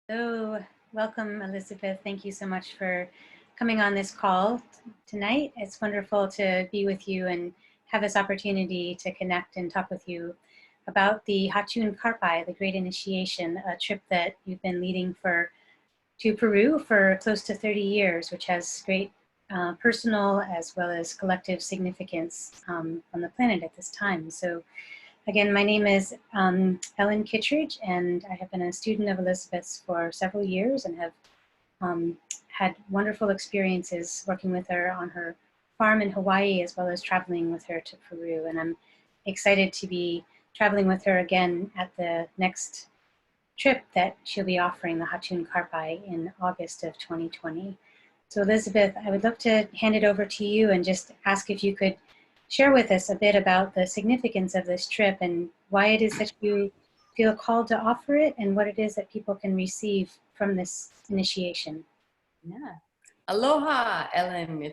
So, welcome, Elizabeth. Thank you so much for coming on this call tonight. It's wonderful to be with you and have this opportunity to connect and talk with you about the Hatun Qarpay, the Great Initiation, a trip that you've been leading to Peru for close to 30 years, which has great personal as well as collective significance on the planet at this time. So again, my name is Ellen Kittredge, and I have been a student of Elizabeth's for several years and have had wonderful experiences working with her on her farm in Hawaii, as well as traveling with her to Peru. And I'm excited to be traveling with her again at the next trip that she'll be offering, the Hatun Qarpay, in August of 2020. So Elizabeth, I would love to hand it over to you and just ask if you could share with us a bit about the significance of this trip and why it is that you feel called to offer it and what it is that people can receive from this initiation. Yeah. Aloha, Ellen.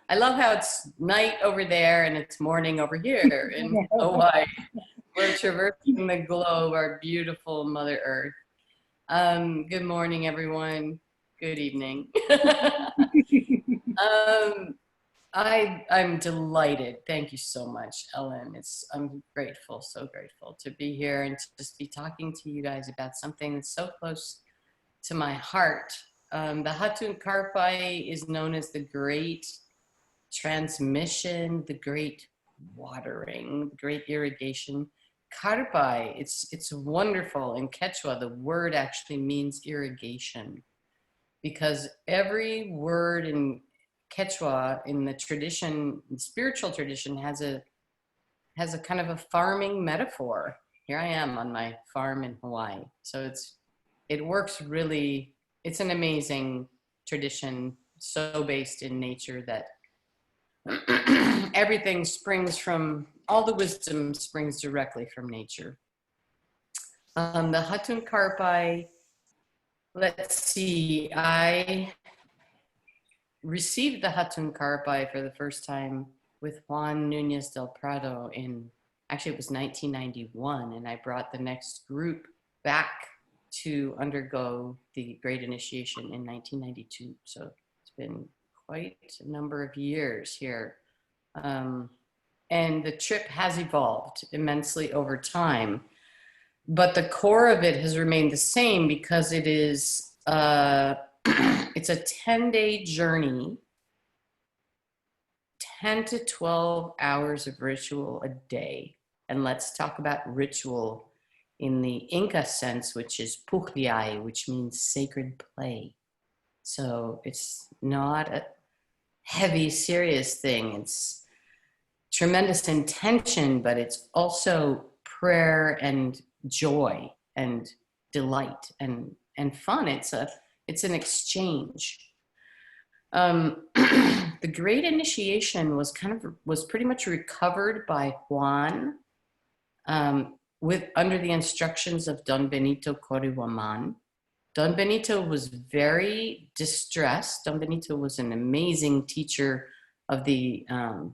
I love how it's night over there and it's morning over here in Hawaii. We're traversing the globe, our beautiful Mother Earth. Good morning, everyone. Good evening. I'm delighted. Thank you so much, Ellen. I'm grateful, so grateful to be here and to just be talking to you guys about something that's so close to my heart. The Hatun Qarpay is known as the great transmission, the great watering, the great irrigation. Qarpay, it's wonderful. In Quechua, the word actually means irrigation, because every word in Quechua, in the tradition, the spiritual tradition, has a kind of a farming metaphor. Here I am on my farm in Hawaii. So it works really, it's an amazing tradition, so based in nature that everything springs from, all the wisdom springs directly from nature. The Hatun Qarpay, let's see, I received the Hatun Qarpay for the first time with Juan Nunez del Prado actually it was 1991, and I brought the next group back to undergo the Great Initiation in 1992. So it's been quite a number of years here. And the trip has evolved immensely over time, but the core of it has remained the same because it is, it's a 10-day journey, 10 to 12 hours of ritual a day. And let's talk about ritual in the Inca sense, which is puhliai, which means sacred play. So it's not a heavy, serious thing. It's tremendous intention, but it's also prayer and joy and delight and fun. It's an exchange. The Great Initiation was pretty much recovered by Juan under the instructions of Don Benito Corihuaman. Don Benito was very distressed. Don Benito was an amazing teacher of the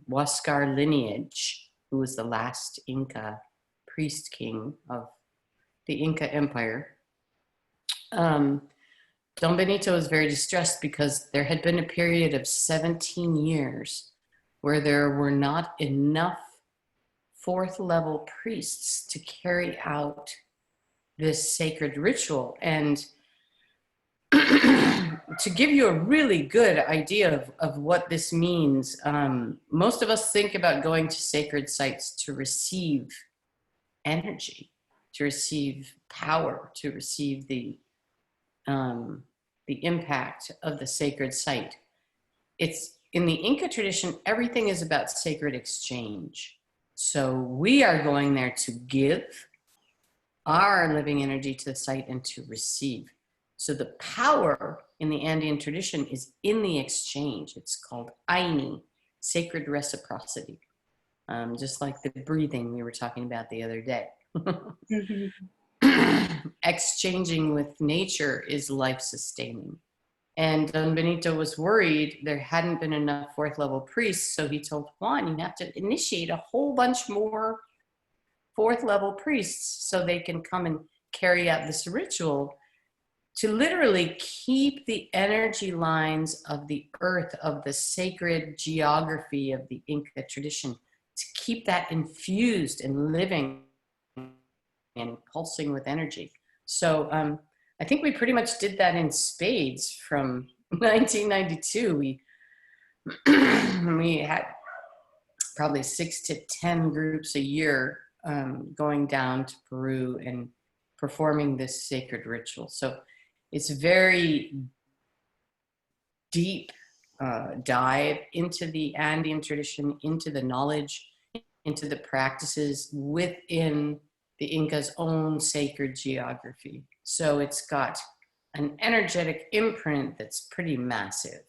Huascar lineage, who was the last Inca priest king of the Inka Empire. Don Benito was very distressed because there had been a period of 17 years where there were not enough fourth level priests to carry out this sacred ritual. And to give you a really good idea of what this means, most of us think about going to sacred sites to receive energy, to receive power, to receive the impact of the sacred site. It's in the Inca tradition, everything is about sacred exchange. So we are going there to give our living energy to the site and to receive. So the power in the Andean tradition is in the exchange. It's called ayni, sacred reciprocity. Just like the breathing we were talking about the other day. Exchanging with nature is life-sustaining. And Don Benito was worried there hadn't been enough fourth level priests, so he told Juan, you have to initiate a whole bunch more fourth level priests so they can come and carry out this ritual to literally keep the energy lines of the earth, of the sacred geography of the Inca tradition, to keep that infused and living and pulsing with energy. So I think we pretty much did that in spades from 1992. We had probably 6 to 10 groups a year going down to Peru and performing this sacred ritual. So it's very deep dive into the Andean tradition, into the knowledge, into the practices within the Inca's own sacred geography. So it's got an energetic imprint that's pretty massive.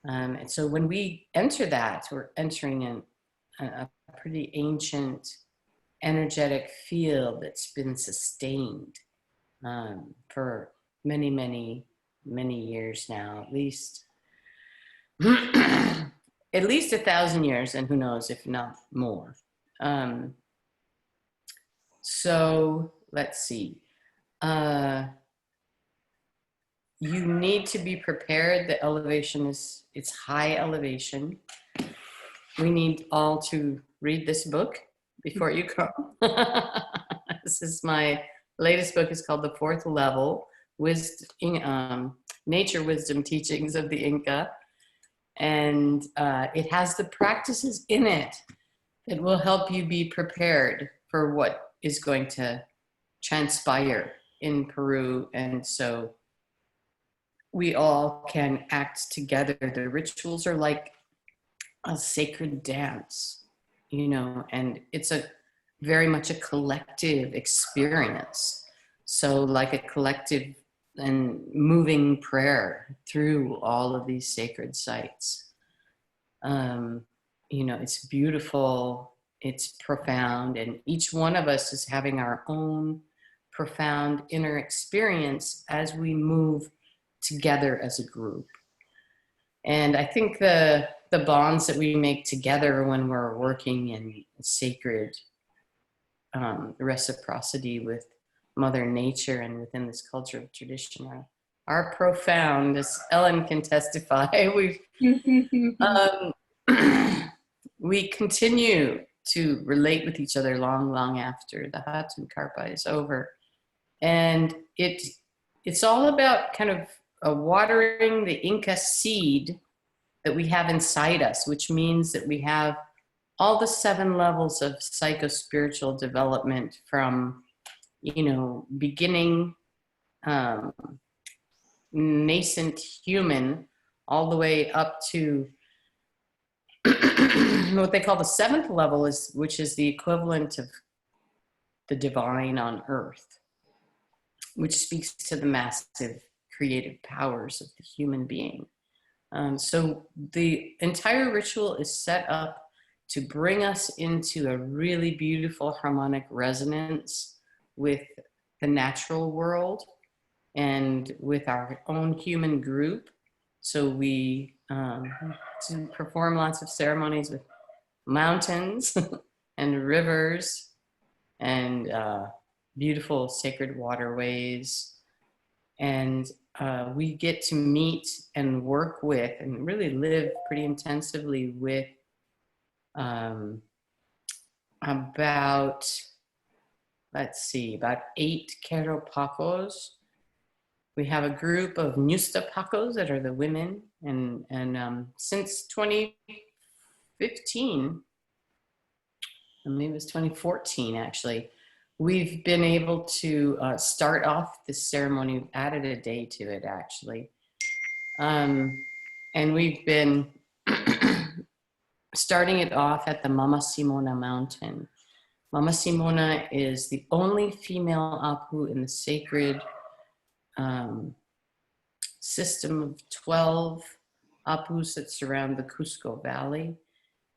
And so when we enter that, we're entering in a pretty ancient energetic field that's been sustained for many, many, many years now, at least. At least 1,000 years, and who knows if not more. So let's see. You need to be prepared. The elevation it's high elevation. We need all to read this book before you come. This is my latest book. It's called The Fourth Level, Nature Wisdom Teachings of the Inca. And it has the practices in it that will help you be prepared for what is going to transpire in Peru. And so we all can act together. The rituals are like a sacred dance, you know, and it's very much a collective experience. So like a collective and moving prayer through all of these sacred sites. You know, it's beautiful, it's profound, and each one of us is having our own profound inner experience as we move together as a group. And I think the bonds that we make together when we're working in sacred reciprocity with Mother Nature and within this culture of tradition are profound, as Ellen can testify. We continue to relate with each other long after the Hatun Qarpay is over. And it's all about kind of watering the Inca seed that we have inside us, which means that we have all the 7 levels of psycho-spiritual development from, you know, beginning nascent human all the way up to what they call the 7th level, which is the equivalent of the divine on earth, which speaks to the massive creative powers of the human being. So the entire ritual is set up to bring us into a really beautiful harmonic resonance with the natural world and with our own human group. So we to perform lots of ceremonies with mountains and rivers and beautiful sacred waterways. And we get to meet and work with and really live pretty intensively with about 8 Quero Pacos. We have a group of Nusta Pacos that are the women, and since 2015, maybe it was 2014 actually, we've been able to start off this ceremony. We've added a day to it actually, and we've been starting it off at the Mama Simona mountain. Mama Simona is the only female Apu in the sacred system of 12 Apus that surround the Cusco Valley.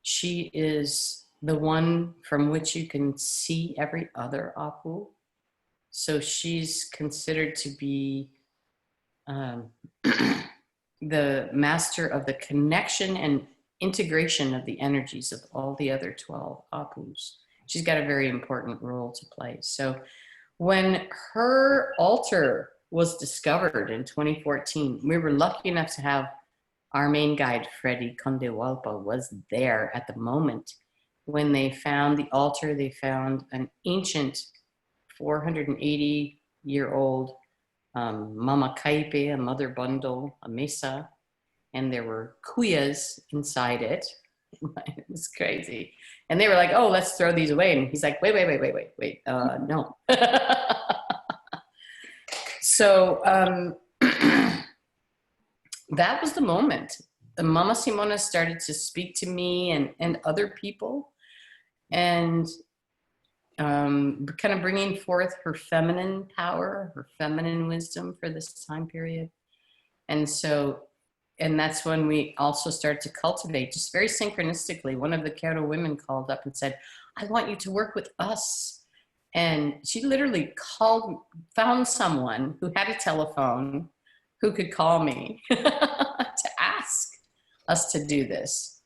She is the one from which you can see every other Apu. So she's considered to be the master of the connection and integration of the energies of all the other 12 Apus. She's got a very important role to play. So when her altar was discovered in 2014. We were lucky enough to have our main guide, Freddie Condewalpa, was there at the moment when they found the altar. They found an ancient 480-year-old mama caipe, a mother bundle, a mesa, and there were cuyas inside it. It was crazy. And they were like, oh, let's throw these away. And he's like, wait, no. So that was the moment. The Mama Simona started to speak to me and other people, and kind of bringing forth her feminine power, her feminine wisdom for this time period. And so, and that's when we also started to cultivate, just very synchronistically. One of the Quero women called up and said, I want you to work with us. And she literally found someone who had a telephone who could call me to ask us to do this.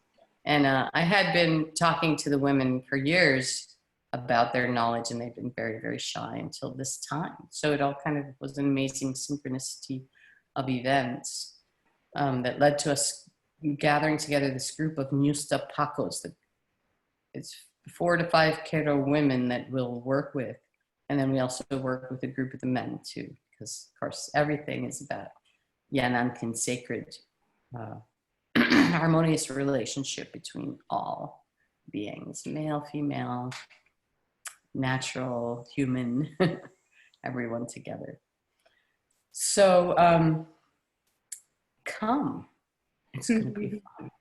And I had been talking to the women for years about their knowledge, and they've been very, very shy until this time. So it all kind of was an amazing synchronicity of events that led to us gathering together this group of Nusta Pacos. It's 4 to 5 Quero women that we'll work with. And then we also work with a group of the men too, because of course everything is about Yanankin sacred, harmonious relationship between all beings, male, female, natural, human, everyone together. So come, it's gonna be fun.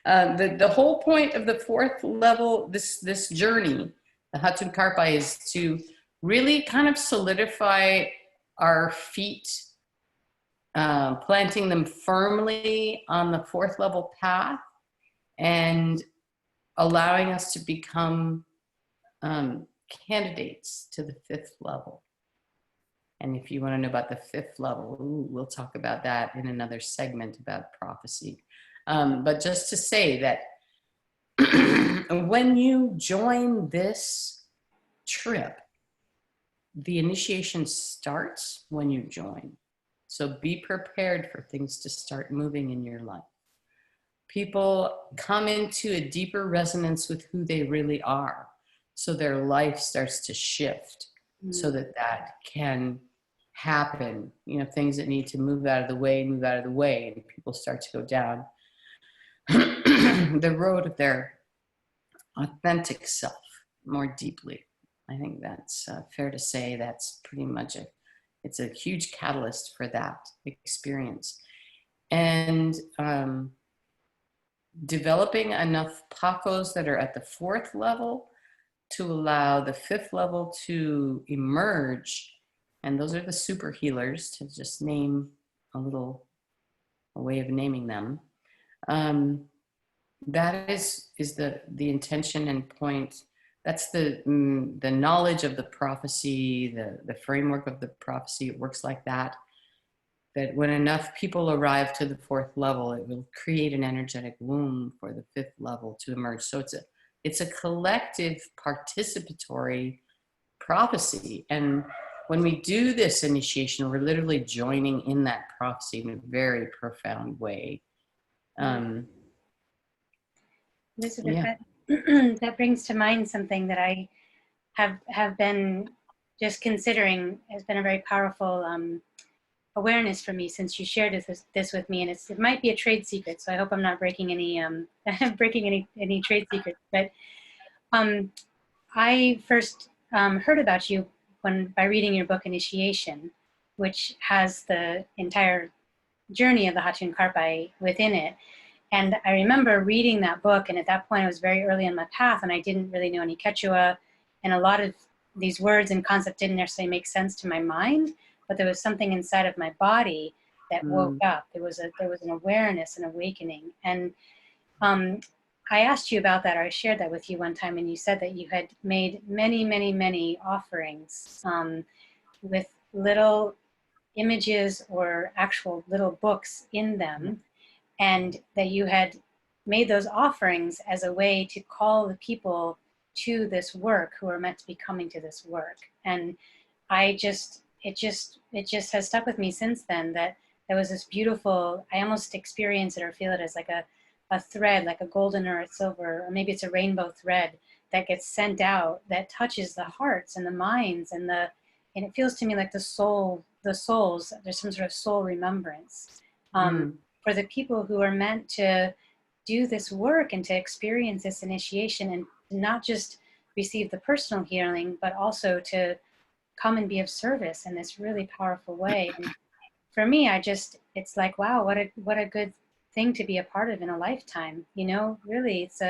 The whole point of the 4th level, this journey, the Hatun Qarpay, is to really kind of solidify our feet, planting them firmly on the 4th level path, and allowing us to become candidates to the 5th level. And if you want to know about the 5th level, we'll talk about that in another segment about prophecy. But just to say that when you join this trip, the initiation starts when you join. So be prepared for things to start moving in your life. People come into a deeper resonance with who they really are. So their life starts to shift so that can happen. You know, things that need to move out of the way, and people start to go down the road of their authentic self more deeply. I think that's fair to say. That's pretty much it's a huge catalyst for that experience. And developing enough Pacos that are at the 4th level to allow the 5th level to emerge. And those are the super healers, to just name a way of naming them. That is the intention and point. That's the knowledge of the prophecy, the framework of the prophecy. It works like that. That when enough people arrive to the 4th level, it will create an energetic womb for the 5th level to emerge. So it's a collective participatory prophecy. And when we do this initiation, we're literally joining in that prophecy in a very profound way. Elizabeth, Yeah. that brings to mind something that I have been just considering has been a very powerful awareness for me since you shared this with me, and it might be a trade secret, so I hope I'm not breaking any any trade secrets. But I first heard about you by reading your book Initiation, which has the entire journey of the Hatun Qarpay within it. And I remember reading that book, and at that point I was very early in my path, and I didn't really know any Quechua, and a lot of these words and concepts didn't necessarily make sense to my mind, but there was something inside of my body that woke up. There was an awareness, an awakening. And I asked you about that, or I shared that with you one time, and you said that you had made many, many, many offerings with little images or actual little books in them, and that you had made those offerings as a way to call the people to this work who are meant to be coming to this work. And it just has stuck with me since then, that there was this beautiful, I almost experience it or feel it as like a thread, like a golden or a silver, or maybe it's a rainbow thread that gets sent out, that touches the hearts and the minds and it feels to me like the souls, there's some sort of soul remembrance for the people who are meant to do this work and to experience this initiation, and not just receive the personal healing, but also to come and be of service in this really powerful way. And for me, it's like, wow, what a good thing to be a part of in a lifetime. You know, really, it's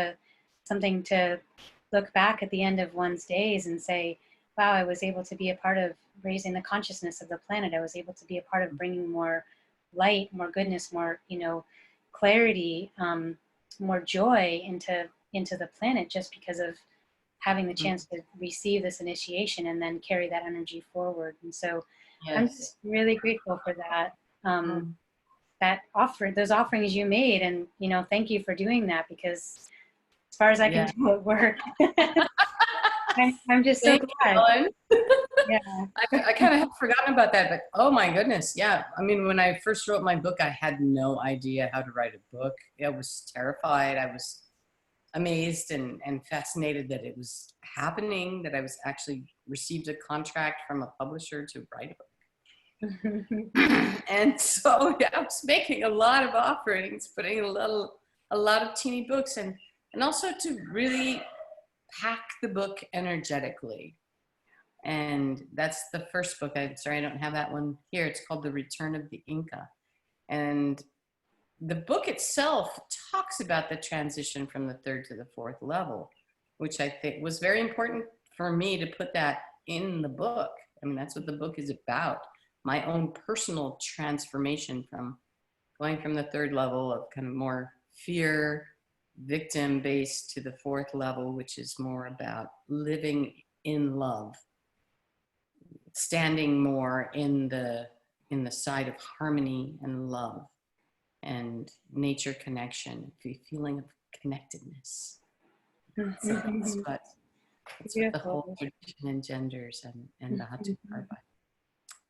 something to look back at the end of one's days and say, wow, I was able to be a part of raising the consciousness of the planet. I was able to be a part of bringing more light, more goodness, more, clarity, more joy into the planet, just because of having the chance to receive this initiation and then carry that energy forward. And so I'm just really grateful for that, those offerings you made. And, thank you for doing that, because as far as I can do it work. I'm just so glad. Yeah. I kind of have forgotten about that, but oh my goodness. Yeah. I mean, when I first wrote my book, I had no idea how to write a book. I was terrified. I was amazed and fascinated that it was happening, that I was actually received a contract from a publisher to write a book. And so I was making a lot of offerings, putting a lot of teeny books, and also to really pack the book energetically. And that's the first book. I'm sorry, I don't have that one here. It's called The Return of the Inka. And the book itself talks about the transition from the third to the fourth level, which I think was very important for me to put that in the book. I mean, that's what the book is about. My own personal transformation from going from the third level of kind of more fear, victim-based, to the fourth level, which is more about living in love, standing more in the side of harmony and love and nature connection, the feeling of connectedness. So that's what the whole tradition engenders, and the Hatun Qarpay.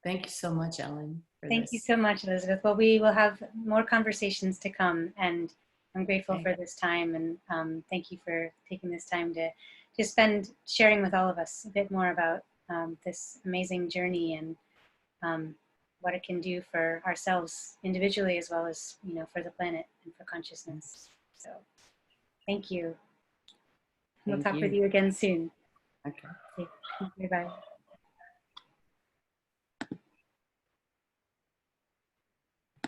Thank you so much, Ellen. Thank you so much, Elizabeth. Well, we will have more conversations to come, and I'm grateful for this time, and thank you for taking this time to spend sharing with all of us a bit more about this amazing journey and what it can do for ourselves individually, as well as, for the planet and for consciousness. So thank you. We'll talk with you again soon. Okay. Bye-bye.